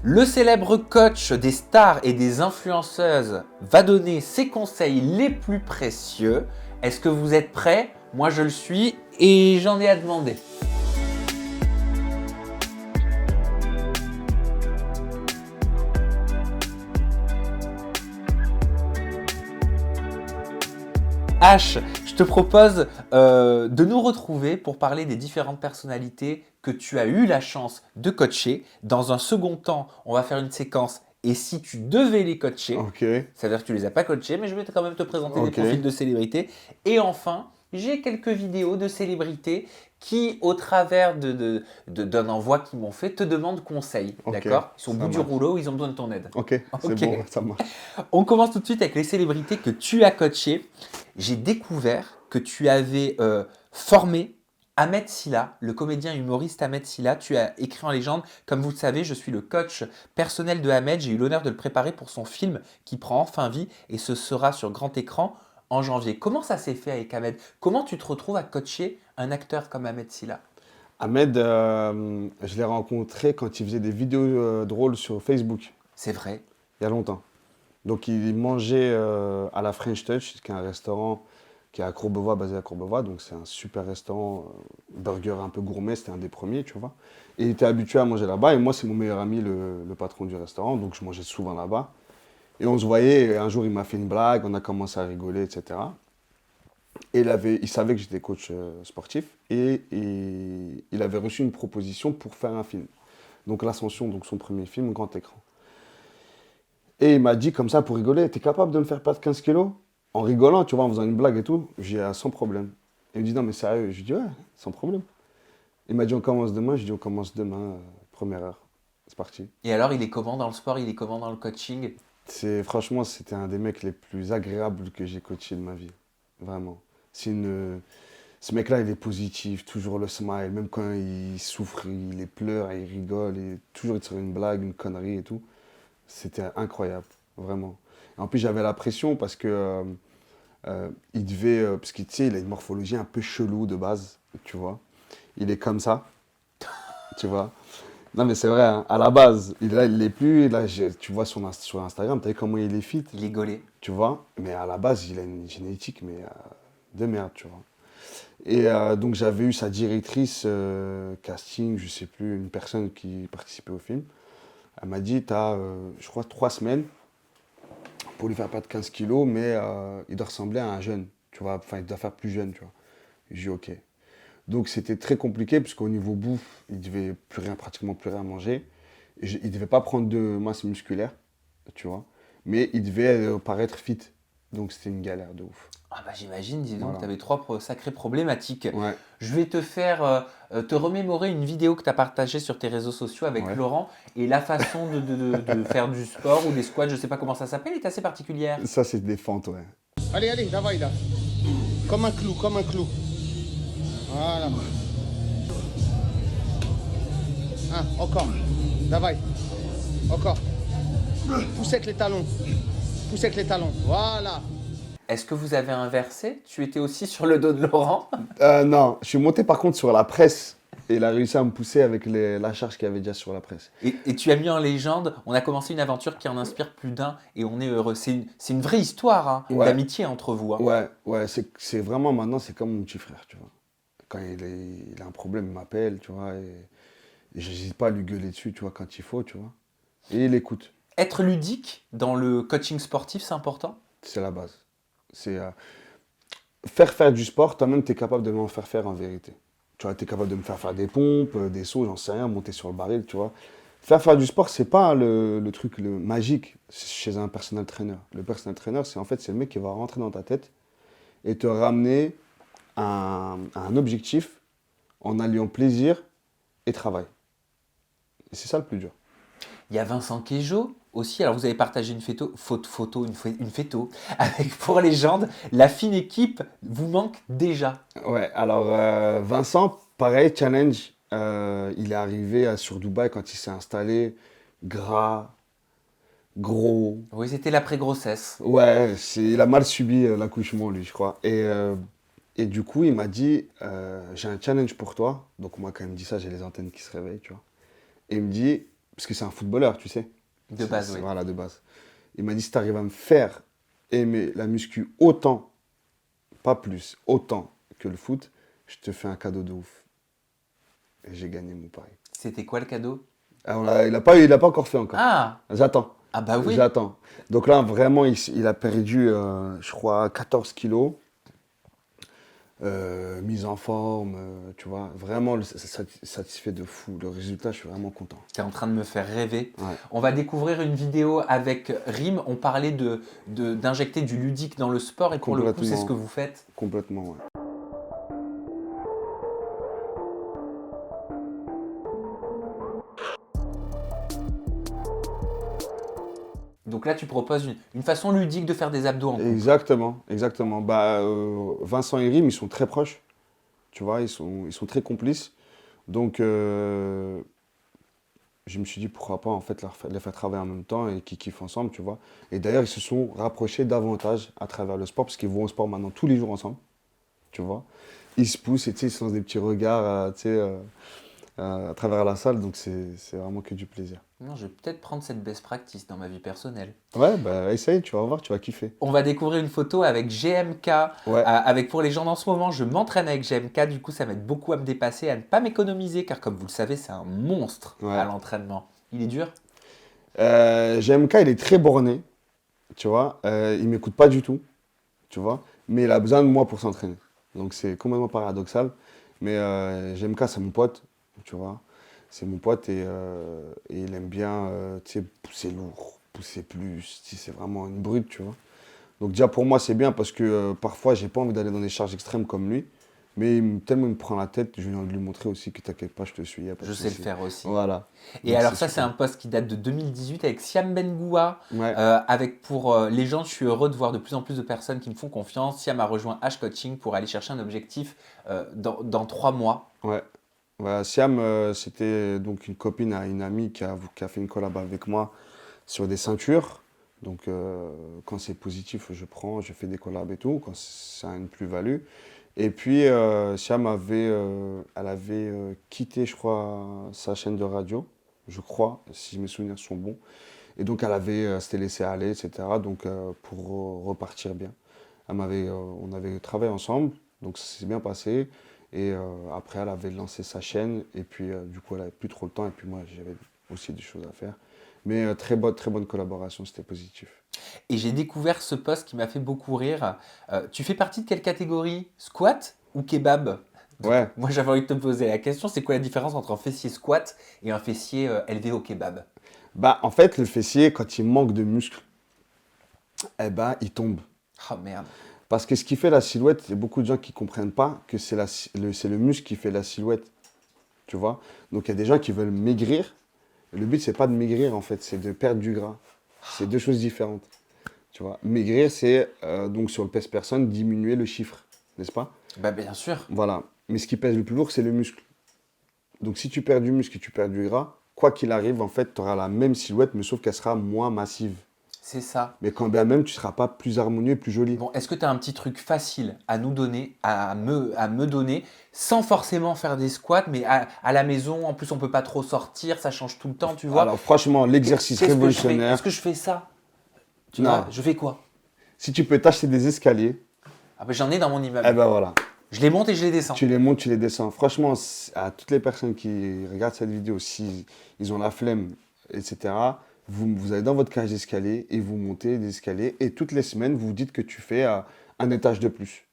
Le célèbre coach des stars et des influenceuses va donner ses conseils les plus précieux. Est-ce que vous êtes prêts? Moi je le suis et j'en ai à demander. H, je te propose de nous retrouver pour parler des différentes personnalités que tu as eu la chance de coacher. Dans un second temps, on va faire une séquence et si tu devais les coacher, Ok, ça veut dire que tu ne les as pas coachés, mais je vais quand même te présenter des ok, profils de célébrités. Et enfin, j'ai quelques vidéos de célébrités qui, au travers d'un envoi qu'ils m'ont fait, te demandent conseil. ok, D'accord? Ils sont au ça bout du marche. rouleau, ils ont besoin de ton aide. Ok, c'est Ok. bon, ça marche. On commence tout de suite avec les célébrités que tu as coachées. J'ai découvert que tu avais formé Ahmed Silla, le comédien humoriste Ahmed Silla. Tu as écrit en légende. Comme vous le savez, je suis le coach personnel de Ahmed. J'ai eu l'honneur de le préparer pour son film qui prend enfin vie et ce sera sur grand écran en janvier. Comment ça s'est fait avec Ahmed? Comment tu te retrouves à coacher un acteur comme Ahmed Silla? Ahmed, je l'ai rencontré quand il faisait des vidéos drôles sur Facebook, C'est vrai. il y a longtemps. Donc il mangeait à la French Touch, qui est un restaurant qui est à Courbevoie, basé à Courbevoie. Donc c'est un super restaurant, burger un peu gourmet, c'était un des premiers, tu vois. Et il était habitué à manger là-bas. Et moi, c'est mon meilleur ami, le patron du restaurant. Donc je mangeais souvent là-bas. Et on se voyait, et un jour il m'a fait une blague, on a commencé à rigoler, etc. Et il savait que j'étais coach sportif et il avait reçu une proposition pour faire un film. Donc L'Ascension, donc son premier film, grand écran. Et il m'a dit comme ça pour rigoler, t'es capable de me faire perdre 15 kilos? En rigolant, tu vois, en faisant une blague et tout. J'ai dit, ah, sans problème. Il me dit, non mais sérieux? Je lui dis, ouais, sans problème. Il m'a dit, on commence demain. Je dis, on commence demain, première heure. C'est parti. Et alors, il est comment dans le sport? Il est comment dans le coaching? Franchement, c'était un des mecs les plus agréables que j'ai coaché de ma vie. Vraiment. Ce mec-là, il est positif, toujours le smile, même quand il souffre, il pleure, il rigole, et toujours il tire une blague, une connerie et tout. C'était incroyable, vraiment. Et en plus, j'avais la pression parce que il devait, parce qu'il tu sais, il a une morphologie un peu chelou de base, tu vois. Il est comme ça, tu vois. Non, mais c'est vrai, hein, à la base, il l'est plus. Là, tu vois sur Instagram, tu as vu comment il est fit, Il est gaulé. tu vois. Mais à la base, il a une génétique, mais de merde, tu vois. Et donc j'avais eu sa directrice casting, je sais plus, une personne qui participait au film. Elle m'a dit, t'as, je crois, 3 semaines pour lui faire perdre 15 kilos, mais il doit ressembler à un jeune, tu vois. Enfin, il doit faire plus jeune, tu vois. J'ai dit, ok. Donc c'était très compliqué, puisqu'au niveau bouffe, il devait plus rien, pratiquement plus rien manger. Il devait pas prendre de masse musculaire, tu vois. Mais il devait paraître fit. Donc c'était une galère de ouf. Ah bah j'imagine, dis donc, Voilà. tu avais trois sacrées problématiques. Ouais, Je vais te faire te remémorer une vidéo que tu as partagée sur tes réseaux sociaux avec ouais. Laurent et la façon de faire du sport ou des squats, je sais pas comment ça s'appelle, est assez particulière. Ça, c'est des fentes, ouais. Allez, allez, давай, là. Comme un clou, comme un clou. Voilà. Encore. Давай. Encore. Poussez avec les talons. Poussez avec les talons. Voilà. Est-ce que vous avez inversé? Tu étais aussi sur le dos de Laurent? Non, je suis monté par contre sur la presse. Et il a réussi à me pousser avec la charge qu'il y avait déjà sur la presse. Et tu as mis en légende, on a commencé une aventure qui en inspire plus d'un et on est heureux. C'est une vraie histoire hein, Ouais. d'amitié entre vous. Hein. Ouais, c'est vraiment maintenant, c'est comme mon petit frère, tu vois. Quand il a un problème, il m'appelle, tu vois. Et j'hésite pas à lui gueuler dessus, tu vois, quand il faut, tu vois. Et il écoute. Être ludique dans le coaching sportif, c'est important? C'est la base. C'est faire du sport, toi-même, tu es capable de m'en faire faire en vérité. Tu vois, tu es capable de me faire faire des pompes, des sauts, j'en sais rien, monter sur le baril, tu vois. Faire du sport, c'est pas le truc magique chez un personal trainer. Le personal trainer, c'est le mec qui va rentrer dans ta tête et te ramener à un objectif en alliant plaisir et travail. Et c'est ça le plus dur. Il y a Vincent Queijo aussi. Alors, vous avez partagé une photo avec Pour Légende. La fine équipe vous manque déjà. Ouais, alors Vincent, pareil, challenge. Il est arrivé sur Dubaï quand il s'est installé, gras, gros. Oui, c'était l'après-grossesse. Ouais, il a mal subi l'accouchement, lui, je crois. Et du coup, il m'a dit, j'ai un challenge pour toi. Donc moi, quand il me dit ça, j'ai les antennes qui se réveillent, tu vois. Et il me dit, parce que c'est un footballeur, tu sais. De base, oui. Voilà, de base. Il m'a dit, si tu arrives à me faire aimer la muscu autant, pas plus, autant que le foot, je te fais un cadeau de ouf. Et j'ai gagné mon pari. C'était quoi le cadeau? Il n'a pas encore fait encore. Ah! J'attends. Ah bah oui. J'attends. Donc là, vraiment, il a perdu, je crois, 14 kilos. Mise en forme, tu vois. Vraiment, ça satisfait de fou. Le résultat, je suis vraiment content. Tu es en train de me faire rêver. Ouais. On va découvrir une vidéo avec Rim. On parlait d'injecter du ludique dans le sport et pour le coup, c'est ce que vous faites. Complètement, ouais. Donc là, tu proposes une façon ludique de faire des abdos en couple. Exactement, exactement. Bah, Vincent et Rim, ils sont très proches. Tu vois, ils sont très complices. Donc, je me suis dit pourquoi pas en fait les faire travailler en même temps et qu'ils kiffent ensemble, tu vois. Et d'ailleurs, ils se sont rapprochés davantage à travers le sport parce qu'ils vont au sport maintenant tous les jours ensemble, tu vois. Ils se poussent et tu sais, ils se lancent des petits regards, tu sais, à travers la salle. Donc, c'est vraiment que du plaisir. Non, je vais peut-être prendre cette best practice dans ma vie personnelle. Ouais, bah essaye, tu vas voir, tu vas kiffer. On va découvrir une photo avec GMK. Ouais. Avec pour les gens en ce moment, je m'entraîne avec GMK. Du coup, ça m'aide beaucoup à me dépasser, à ne pas m'économiser, car comme vous le savez, c'est un monstre Ouais. à l'entraînement. Il est dur? GMK, il est très borné, tu vois. Il m'écoute pas du tout, tu vois. Mais il a besoin de moi pour s'entraîner. Donc c'est complètement paradoxal. Mais GMK, c'est mon pote, tu vois. C'est mon pote et il aime bien tu sais, pousser lourd, pousser plus. Tu sais, c'est vraiment une brute, tu vois. Donc déjà pour moi, c'est bien parce que parfois, j'ai pas envie d'aller dans des charges extrêmes comme lui. Mais tellement il me prend la tête, je viens de lui montrer aussi que t'inquiète pas, je te suis. Y a pas de Je sais le souci. faire aussi. Voilà. Et Donc, alors ça, c'est super. un post qui date de 2018 avec Siam Bengoua. Ouais. Avec pour les gens, je suis heureux de voir de plus en plus de personnes qui me font confiance. Siam a rejoint H Coaching pour aller chercher un objectif dans 3 mois. Ouais. Voilà, Siam, c'était donc une copine à une amie qui a fait une collab avec moi sur des ceintures. Donc, quand c'est positif, je prends, je fais des collabs et tout, quand ça a une plus-value. Et puis, Siam elle avait quitté, je crois, sa chaîne de radio, je crois, si mes souvenirs sont bons. Et donc, s'était laissée aller, etc. Donc, pour repartir bien. On avait travaillé ensemble, donc ça s'est bien passé. Et après, elle avait lancé sa chaîne. Et puis, du coup, elle n'avait plus trop le temps. Et puis, moi, j'avais aussi des choses à faire. Mais très bonne collaboration, c'était positif. Et j'ai découvert ce post qui m'a fait beaucoup rire. Tu fais partie de quelle catégorie? Squat ou kebab? Donc, Ouais. moi, j'avais envie de te poser la question, c'est quoi la différence entre un fessier squat et un fessier élevé au kebab? Bah, en fait, le fessier, quand il manque de muscles, eh ben, il tombe. Oh merde. Parce que ce qui fait la silhouette, il y a beaucoup de gens qui ne comprennent pas que c'est le muscle qui fait la silhouette. Tu vois? Donc, il y a des gens qui veulent maigrir. Le but, c'est pas de maigrir, en fait, c'est de perdre du gras. C'est deux choses différentes. Tu vois? Maigrir, c'est donc sur le pèse-personne, diminuer le chiffre, n'est-ce pas? Bah bien sûr. Voilà. Mais ce qui pèse le plus lourd, c'est le muscle. Donc, si tu perds du muscle et tu perds du gras, quoi qu'il arrive, en fait, tu auras la même silhouette, mais sauf qu'elle sera moins massive. C'est ça. Mais quand bien même, tu ne seras pas plus harmonieux et plus joli. Bon, est-ce que tu as un petit truc facile à nous donner, à me donner, sans forcément faire des squats, mais à la maison, en plus on peut pas trop sortir, ça change tout le temps, tu vois. Alors, franchement, l'exercice Qu'est-ce que je fais? révolutionnaire, Est-ce que je fais ça? Tu Non. vois, je fais quoi? si tu peux t'acheter des escaliers, Ah ben, j'en ai dans mon immeuble. eh ben voilà, Je les monte et je les descends. tu les montes, tu les descends. Franchement, à toutes les personnes qui regardent cette vidéo, si ils ont la flemme, etc., vous allez dans votre cage d'escalier et vous montez des escaliers. Et toutes les semaines, vous dites que tu fais un étage de plus.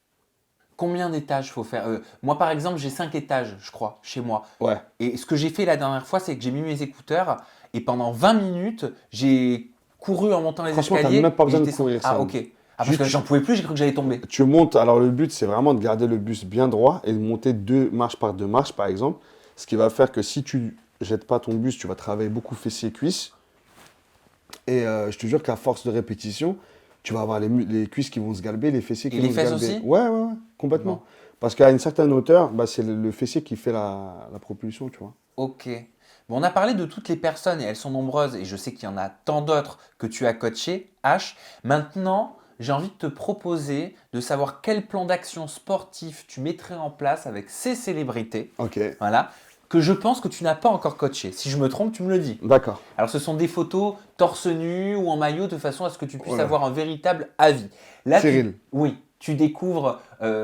Combien d'étages faut faire? Moi, par exemple, j'ai 5 étages, je crois, chez moi. Ouais. Et ce que j'ai fait la dernière fois, c'est que j'ai mis mes écouteurs et pendant 20 minutes, j'ai couru en montant les Franchement, escaliers. t'as même pas et besoin de j'étais- courir, Ah, Sam. ok. Ah, parce Juste- que j'en pouvais plus, j'ai cru que j'allais tomber. Tu montes, alors le but, c'est vraiment de garder le bus bien droit et de monter 2 marches par 2 marches, par exemple. Ce qui va faire que si tu jettes pas ton bus, tu vas travailler beaucoup fessiers et cuisses. Et je te jure qu'à force de répétition, tu vas avoir les cuisses qui vont se galber, les fessiers qui Et vont les se fesses galber. aussi Ouais, complètement. Bon. Parce qu'à une certaine hauteur, bah, c'est le fessier qui fait la propulsion, tu vois. Ok. Bon, on a parlé de toutes les personnes et elles sont nombreuses et je sais qu'il y en a tant d'autres que tu as coaché, H. Maintenant, j'ai envie de te proposer de savoir quel plan d'action sportif tu mettrais en place avec ces célébrités. Ok. Voilà. que je pense que tu n'as pas encore coaché. Si je me trompe, tu me le dis. D'accord. Alors, ce sont des photos torse nu ou en maillot de façon à ce que tu puisses Voilà. avoir un véritable avis. Là, Cyril. oui, tu découvres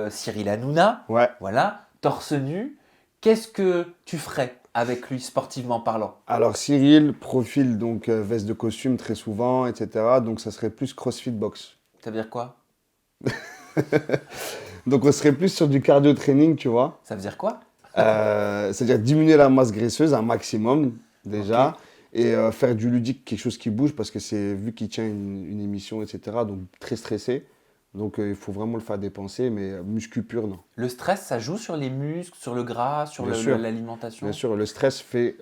Cyril Hanouna, Ouais. voilà, torse nu. Qu'est-ce que tu ferais avec lui, sportivement parlant? Alors Cyril, profil donc veste de costume très souvent, etc. Donc ça serait plus CrossFit box. Ça veut dire quoi? Donc on serait plus sur du cardio training, tu vois. Ça veut dire quoi? C'est-à-dire diminuer la masse graisseuse un maximum déjà. Ok. Et faire du ludique, quelque chose qui bouge parce que c'est vu qu'il tient une émission, etc. Donc très stressé. Donc il faut vraiment le faire dépenser, mais muscu pur, non. Le stress, ça joue sur les muscles, sur le gras, sur Bien sûr. l'alimentation? Bien sûr, le stress fait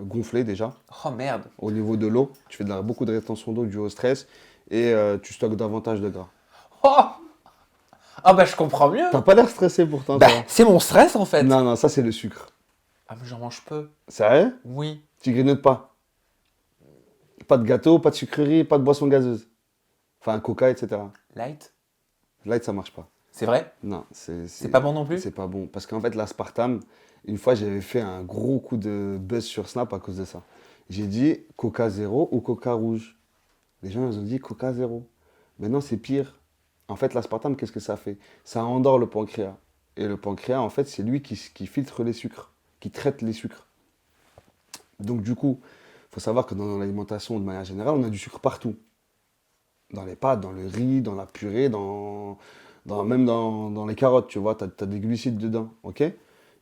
gonfler déjà Oh merde. au niveau de l'eau. Tu fais beaucoup de rétention d'eau dû au stress et tu stockes davantage de gras. Oh! Ah bah je comprends mieux. T'as pas l'air stressé pourtant, Bah, toi. c'est mon stress en fait. Non, non, ça c'est le sucre. Ah mais j'en mange peu. Sérieux? Oui. Tu grignotes pas? Pas de gâteau, pas de sucrerie, pas de boisson gazeuse. Enfin, coca, etc. Light? Light, ça marche pas. C'est vrai? Non, C'est pas bon non plus? c'est pas bon. Parce qu'en fait, l'aspartame, une fois, j'avais fait un gros coup de buzz sur Snap à cause de ça. J'ai dit Coca zéro ou Coca rouge. Les gens, ils ont dit Coca zéro. Mais non, c'est pire. En fait, l'aspartame, qu'est-ce que ça fait? Ça endort le pancréas. Et le pancréas, en fait, c'est lui qui filtre les sucres, qui traite les sucres. Donc, du coup, il faut savoir que dans l'alimentation, de manière générale, on a du sucre partout. Dans les pâtes, dans le riz, dans la purée, même dans les carottes, tu vois, tu as des glucides dedans, ok?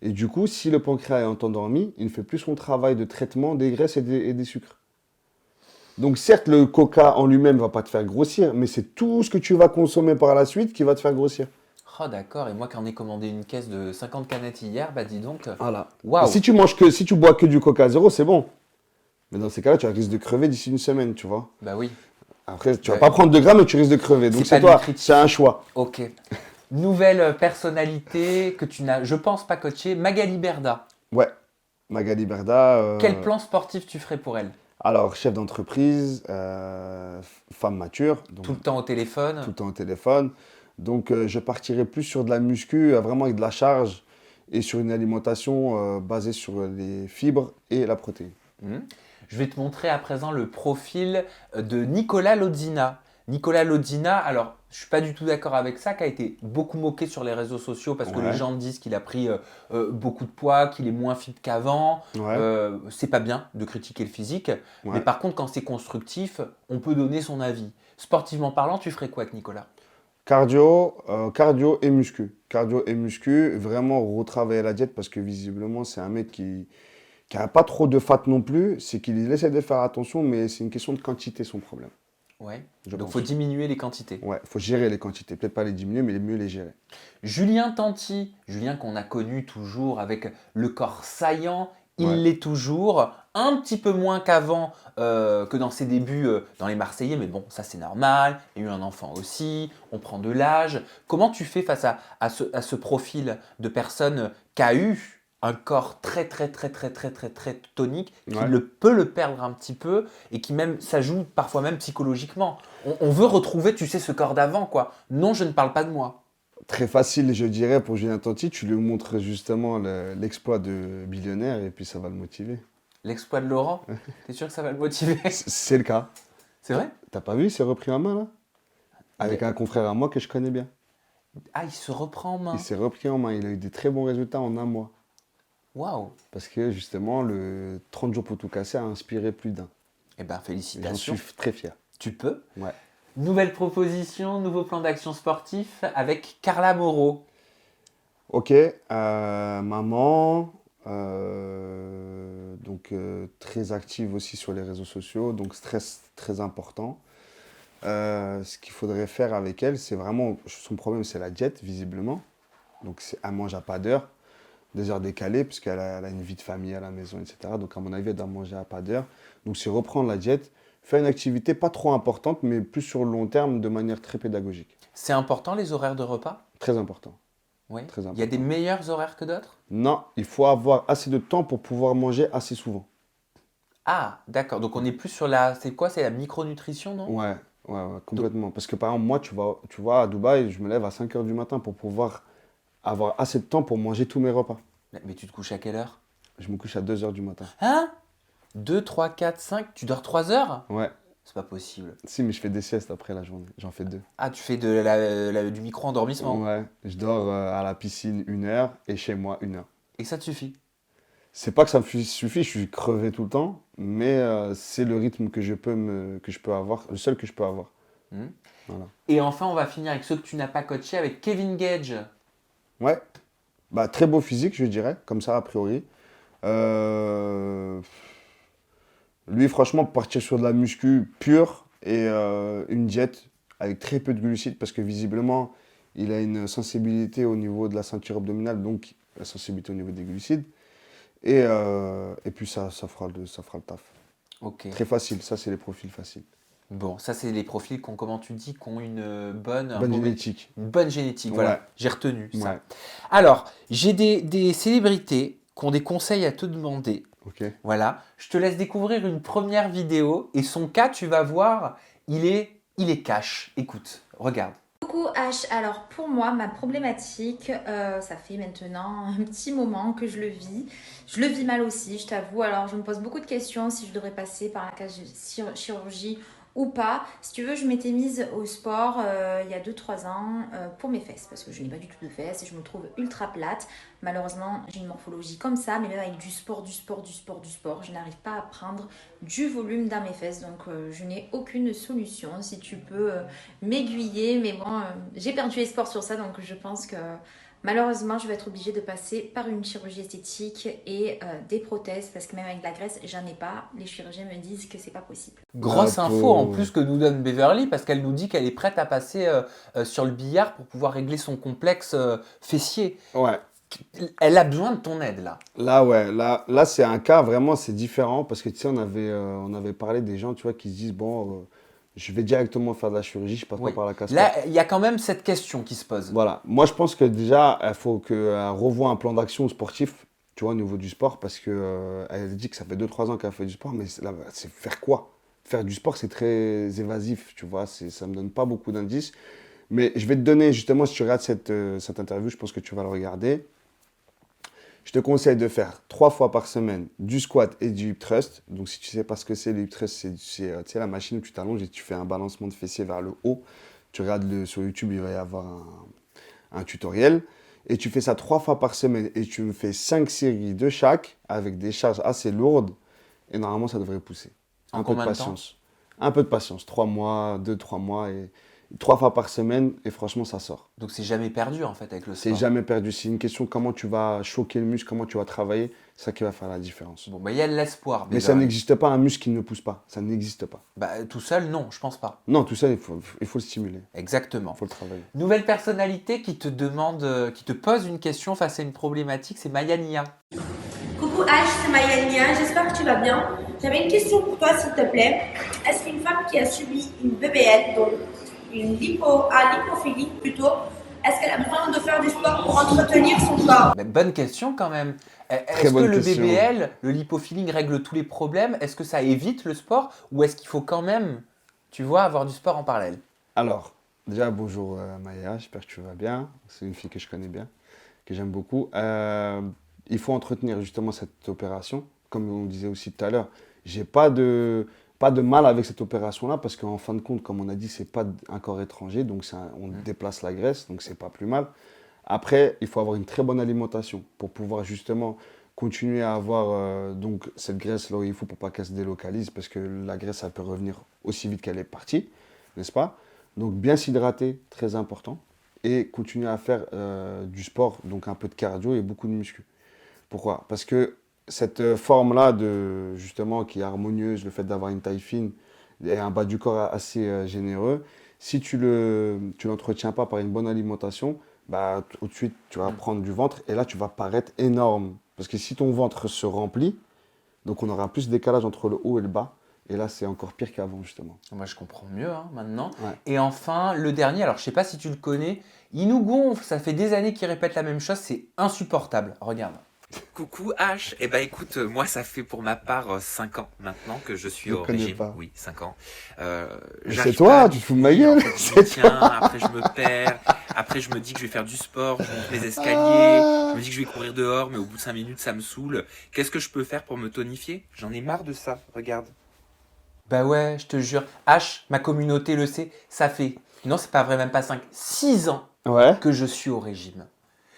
Et du coup, si le pancréas est endormi, il ne fait plus son travail de traitement des graisses et des sucres. Donc certes, le coca en lui-même ne va pas te faire grossir, mais c'est tout ce que tu vas consommer par la suite qui va te faire grossir. Oh d'accord, et moi qui en ai commandé une caisse de 50 canettes hier, bah dis donc. Voilà. Waouh. Si tu bois que du coca zéro, c'est bon. Mais dans ces cas-là, tu risques de crever d'ici une semaine, tu vois. Bah oui. Après, tu vas Ouais. pas prendre de gras, mais tu risques de crever. Donc C'est c'est pas toi, nutritif. c'est un choix. Ok. Nouvelle personnalité que tu n'as, je pense, pas coachée, Magali Berda. Ouais. Magali Berda. Quel plan sportif tu ferais pour elle? Alors, chef d'entreprise, femme mature, donc Tout le temps au téléphone? tout le temps au téléphone. Donc, je partirai plus sur de la muscu, vraiment avec de la charge, et sur une alimentation basée sur les fibres et la protéine. Je vais te montrer à présent le profil de Nicolas Lodzina. Nicolas Lodzina, alors je suis pas du tout d'accord avec ça, qui a été beaucoup moqué sur les réseaux sociaux parce que Ouais. les gens disent qu'il a pris beaucoup de poids, qu'il est moins fit qu'avant. Ouais. C'est pas bien de critiquer le physique, Ouais. mais par contre quand c'est constructif, on peut donner son avis. Sportivement parlant, tu ferais quoi avec Nicolas? Cardio et muscu. Cardio et muscu, vraiment retravailler la diète parce que visiblement, c'est un mec qui n'a pas trop de fat non plus. C'est qu'il essaie de faire attention, mais c'est une question de quantité son problème. Ouais. Je Donc pense. faut diminuer les quantités. Ouais, faut gérer les quantités. Peut-être pas les diminuer, mais mieux les gérer. Julien Tanti, Julien qu'on a connu toujours avec le corps saillant, il Ouais. l'est toujours, un petit peu moins qu'avant, que dans ses débuts dans les Marseillais, mais bon, ça c'est normal, il y a eu un enfant aussi, on prend de l'âge. Comment tu fais face à ce profil de personne qui a eu un corps très tonique, qui Ouais. peut le perdre un petit peu et qui même, ça joue parfois même psychologiquement. On veut retrouver, tu sais, ce corps d'avant, quoi. Non, je ne parle pas de moi. Très facile, je dirais, pour Julien Tanti. Tu lui montres justement l'exploit de millionnaire et puis ça va le motiver. L'exploit de Laurent, t'es sûr que ça va le motiver? C'est le cas. C'est vrai? T'as pas vu, il s'est repris en main là? Avec un confrère à moi que je connais bien. Ah, il se reprend en main. Il s'est repris en main. Il a eu des très bons résultats en un mois. Waouh. Parce que justement, le 30 jours pour tout casser a inspiré plus d'un. Eh ben, Et j'en félicitations. suis très fier. Tu peux. Ouais. Nouvelle proposition, nouveau plan d'action sportif avec Carla Moreau. Ok, maman, donc très active aussi sur les réseaux sociaux, donc stress très important. Ce qu'il faudrait faire avec elle, c'est vraiment, son problème c'est la diète visiblement. Donc elle mange à pas d'heure, des heures décalées, puisqu'elle a une vie de famille à la maison, etc. Donc à mon avis, elle doit manger à pas d'heure. Donc c'est reprendre la diète, faire une activité pas trop importante, mais plus sur le long terme de manière très pédagogique. C'est important les horaires de repas? Très important. Oui. Très Il y a des meilleurs horaires que d'autres? Non, il faut avoir assez de temps pour pouvoir manger assez souvent. Ah, d'accord. Donc on est plus sur la. C'est quoi? C'est la micronutrition, non? Ouais, complètement. Parce que par exemple, moi, tu vois, à Dubaï, je me lève à 5 h du matin pour pouvoir avoir assez de temps pour manger tous mes repas. Mais tu te couches à quelle heure? Je me couche à 2 heures du matin. Hein? 2, 3, 4, 5, tu dors 3 heures? Ouais. C'est pas possible. Si, mais je fais des siestes après la journée. J'en fais 2. Ah, tu fais du micro-endormissement. Ouais. Je dors à la piscine 1 heure et chez moi 1 heure. Et ça te suffit? C'est pas que ça me suffit, je suis crevé tout le temps, mais c'est le rythme que je peux avoir, le seul que je peux avoir. Hmm. Voilà. Et enfin, on va finir avec ceux que tu n'as pas coaché, avec Kevin Gage. Ouais. Bah, très beau physique, je dirais, comme ça, a priori. Lui, franchement, partir sur de la muscu pure et une diète avec très peu de glucides, parce que visiblement, il a une sensibilité au niveau de la ceinture abdominale, donc la sensibilité au niveau des glucides. Et puis ça fera le taf. Ok. Très facile, ça c'est les profils faciles. Bon, ça c'est les profils comment tu dis, qui ont une bonne Génétique. Une bonne génétique, voilà. Ouais. J'ai retenu ça. Ouais. Alors, j'ai des célébrités qui ont des conseils à te demander. Ok. Voilà, je te laisse découvrir une première vidéo et son cas, tu vas voir, il est cash. Écoute, regarde. Coucou H, alors pour moi ma problématique, ça fait maintenant un petit moment que je le vis mal aussi je t'avoue, alors je me pose beaucoup de questions si je devrais passer par la case de chirurgie ou pas. Si tu veux, je m'étais mise au sport il y a 2-3 ans pour mes fesses parce que je n'ai pas du tout de fesses et je me trouve ultra plate. Malheureusement j'ai une morphologie comme ça, mais même avec du sport, je n'arrive pas à prendre du volume dans mes fesses, donc je n'ai aucune solution. Si tu peux m'aiguiller, mais bon, j'ai perdu espoir sur ça, donc je pense que malheureusement je vais être obligée de passer par une chirurgie esthétique et des prothèses, parce que même avec de la graisse j'en ai pas. Les chirurgiens me disent que c'est pas possible. Grosse info en plus que nous donne Beverly, parce qu'elle nous dit qu'elle est prête à passer sur le billard pour pouvoir régler son complexe fessier. Ouais. Elle a besoin de ton aide là. Là, ouais, là c'est un cas vraiment, c'est différent parce que tu sais, on avait parlé des gens, tu vois, qui se disent bon, je vais directement faire de la chirurgie, je passe pas par la casse. Là, il y a quand même cette question qui se pose. Voilà, moi je pense que déjà, il faut qu'elle revoie un plan d'action sportif, tu vois, au niveau du sport, parce que elle dit que ça fait 2-3 ans qu'elle fait du sport, mais là, c'est faire quoi? Faire du sport, c'est très évasif, tu vois, ça me donne pas beaucoup d'indices. Mais je vais te donner, justement, si tu regardes cette interview, je pense que tu vas le regarder. Je te conseille de faire 3 fois par semaine du squat et du hip thrust. Donc, si tu ne sais pas ce que c'est, le hip thrust, c'est la machine où tu t'allonges et tu fais un balancement de fessier vers le haut. Tu regardes sur YouTube, il va y avoir un tutoriel. Et tu fais ça 3 fois par semaine et tu me fais 5 séries de chaque avec des charges assez lourdes. Et normalement, ça devrait pousser. Un peu de patience. Un peu de patience. 3 mois, 2-3 mois et 3 fois par semaine et franchement, ça sort. Donc, c'est jamais perdu en fait avec le sport. C'est jamais perdu. C'est une question comment tu vas choquer le muscle, comment tu vas travailler. C'est ça qui va faire la différence. Bon, bah, il y a de l'espoir. Mais ça n'existe pas un muscle qui ne pousse pas. Ça n'existe pas. Bah, tout seul, non, je pense pas. Non, tout seul, il faut le stimuler. Exactement. Il faut le travailler. Nouvelle personnalité qui te pose une question face à une problématique, c'est Maya Nia. Coucou H, c'est Maya Nia, j'espère que tu vas bien. J'avais une question pour toi s'il te plaît. Est-ce qu'une femme qui a subi une BBL, donc une lipophilie plutôt, est-ce qu'elle a besoin de faire du sport pour entretenir son corps? Mais bonne question quand même. Est-ce que le BBL, le lipofilling règle tous les problèmes? Est-ce que ça évite le sport? Ou est-ce qu'il faut quand même, tu vois, avoir du sport en parallèle? Alors, déjà bonjour Maya, j'espère que tu vas bien. C'est une fille que je connais bien, que j'aime beaucoup. Il faut entretenir justement cette opération. Comme on disait aussi tout à l'heure, j'ai pas de mal avec cette opération-là parce qu'en fin de compte, comme on a dit, c'est pas un corps étranger, donc on déplace la graisse, donc c'est pas plus mal. Après, il faut avoir une très bonne alimentation pour pouvoir justement continuer à avoir donc cette graisse là où il faut pour pas qu'elle se délocalise parce que la graisse, elle peut revenir aussi vite qu'elle est partie, n'est-ce pas? Donc bien s'hydrater, très important, et continuer à faire du sport, donc un peu de cardio et beaucoup de muscu. Pourquoi? Parce que cette forme-là, justement, qui est harmonieuse, le fait d'avoir une taille fine et un bas du corps assez généreux, si tu l'entretiens pas par une bonne alimentation, bah, tout de suite, tu vas prendre du ventre et là, tu vas paraître énorme. Parce que si ton ventre se remplit, donc on aura plus de décalage entre le haut et le bas. Et là, c'est encore pire qu'avant, justement. Moi, je comprends mieux maintenant. Ouais. Et enfin, le dernier, alors je sais pas si tu le connais, il nous gonfle, ça fait des années qu'il répète la même chose, c'est insupportable. Regarde. Coucou H, eh ben écoute, moi ça fait pour ma part 5 ans maintenant que je suis au régime. Pas. Oui, 5 ans. C'est toi, tu te fous de ma gueule. En fait, je me tiens, après je me perds. Après, je me dis que je vais faire du sport, je monte les escaliers, je me dis que je vais courir dehors, mais au bout de 5 minutes, ça me saoule. Qu'est-ce que je peux faire pour me tonifier? J'en ai marre de ça, regarde. Bah ouais, je te jure. H, ma communauté le sait, ça fait, non, c'est pas vrai, même pas 5, 6 ans Ouais, que je suis au régime.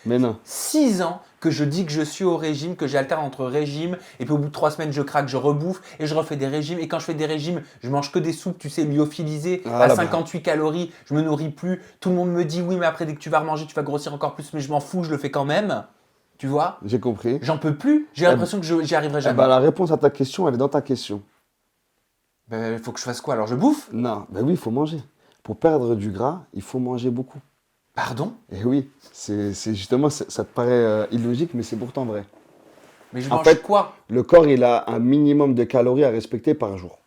mais non. 6 ans que je dis que je suis au régime, que j'alterne entre régime, et puis au bout de 3 semaines, je craque, je rebouffe, et je refais des régimes. Et quand je fais des régimes, je mange que des soupes, tu sais, lyophilisées, Ah, à là-bas. 58 calories, je me nourris plus. Tout le monde me dit, oui, mais après, dès que tu vas remanger, tu vas grossir encore plus, mais je m'en fous, je le fais quand même. Tu vois? J'ai compris. J'en peux plus, j'ai l'impression que j'y arriverai Eh jamais. ben, la réponse à ta question, elle est dans ta question. Il faut que je fasse quoi? Alors je bouffe? Non, ben oui, il faut manger. Pour perdre du gras, il faut manger beaucoup. Pardon? Et oui, c'est justement, ça te paraît illogique, mais c'est pourtant vrai. Mais je En mange fait- quoi? Le corps, il a un minimum de calories à respecter par jour.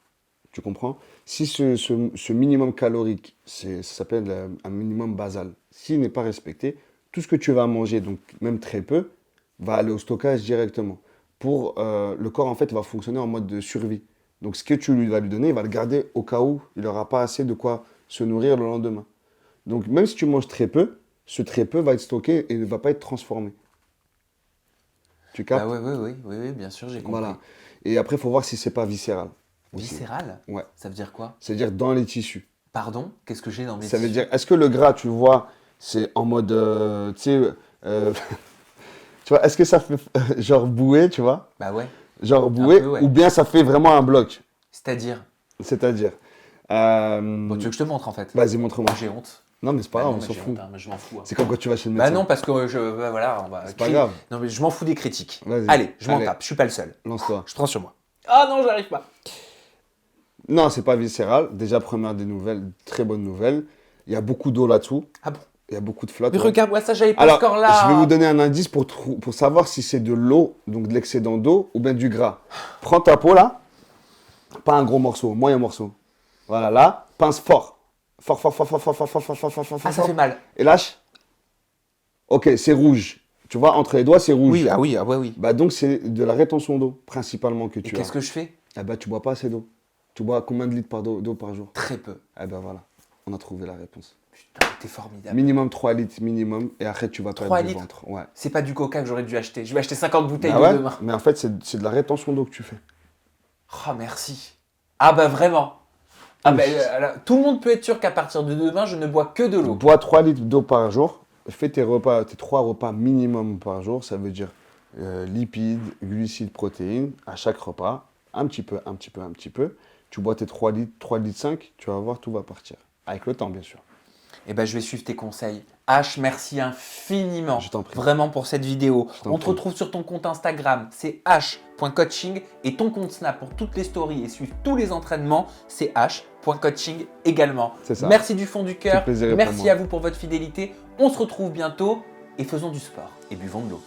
Tu comprends? Si ce minimum calorique, ça s'appelle un minimum basal, s'il n'est pas respecté, tout ce que tu vas manger, donc même très peu, va aller au stockage directement. Le corps, en fait, va fonctionner en mode de survie. Donc ce que vas lui donner, il va le garder au cas où il n'aura pas assez de quoi se nourrir le lendemain. Donc même si tu manges très peu, ce très peu va être stocké et ne va pas être transformé. Tu captes? Bah oui, bien sûr, j'ai compris. Voilà. Et après, il faut voir si c'est pas viscéral. aussi. Viscéral? Ouais. Ça veut dire quoi? C'est-à-dire dans les tissus. Pardon? Qu'est-ce que j'ai dans mes Ça veut tissus? dire, est-ce que le gras, tu vois, c'est en mode, tu sais, tu vois, est-ce que ça fait genre bouée, tu vois? Bah ouais. Genre bouée, peu, ouais. ou bien ça fait vraiment un bloc? C'est-à-dire? C'est-à-dire, Bon, tu veux que je te montre en fait? vas-y, montre-moi. J'ai honte. Non, mais c'est pas Bah grave, non, on mais s'en j'ai fout. honte, hein, mais je m'en fous, hein. C'est comme quand tu vas chez le Bah médecin. non, parce que voilà, on va. C'est pas grave. Non, mais je m'en fous des critiques. Vas-y. Allez, je m'en Allez. tape, je suis pas le seul. Lance-toi. Je prends sur moi. Ah non, j'arrive pas. Non, c'est pas viscéral. Déjà, première des nouvelles, très bonne nouvelle. Il y a beaucoup d'eau là-dessous. Ah bon? Il y a beaucoup de flotte. Mais ouais. regarde-moi ça, j'avais pas Alors, encore là. je vais vous donner un indice pour savoir si c'est de l'eau, donc de l'excédent d'eau, ou bien du gras. Prends ta peau là, pas un gros morceau, moyen morceau. Voilà, là, pince fort. Fort, fort, fort, fort, fort, fort, fort, fort, fort, fort, fort, Ah, ça fort. fait mal. Et lâche. Ok, c'est rouge. Tu vois, entre les doigts, c'est rouge. Oui, ah oui, ah ouais, oui. Bah donc, c'est de la rétention d'eau, principalement, que Et tu as. qu'est-ce que je fais? Eh bah, tu bois pas assez d'eau. Tu bois combien de litres d'eau par jour? Très peu. Eh ben voilà, on a trouvé la réponse. Putain, t'es formidable. Minimum 3 litres, minimum, et après tu vas 3 perdre du litres ventre. Ouais. C'est pas du coca que j'aurais dû acheter. Je vais acheter 50 bouteilles Bah de ouais, demain. mais en fait, c'est de la rétention d'eau que tu fais. Ah, merci. Ah bah vraiment. Ah Oui. bah, alors, tout le monde peut être sûr qu'à partir de demain, je ne bois que de l'eau. Bois 3 litres d'eau par jour. Fais tes 3 repas minimum par jour. Ça veut dire lipides, glucides, protéines à chaque repas. Un petit peu, un petit peu, un petit peu. Tu bois tes 3 litres 5, tu vas voir, tout va partir. Avec le temps, bien sûr. Eh ben, je vais suivre tes conseils. H, merci infiniment. Je t'en prie. Vraiment pour cette vidéo. Je t'en On te prie. retrouve sur ton compte Instagram, c'est h.coaching. Et ton compte Snap pour toutes les stories et suivre tous les entraînements, c'est h.coaching également. C'est ça. Merci du fond du cœur. plaisir est pour Merci moi. à vous pour votre fidélité. On se retrouve bientôt et faisons du sport et buvons de l'eau.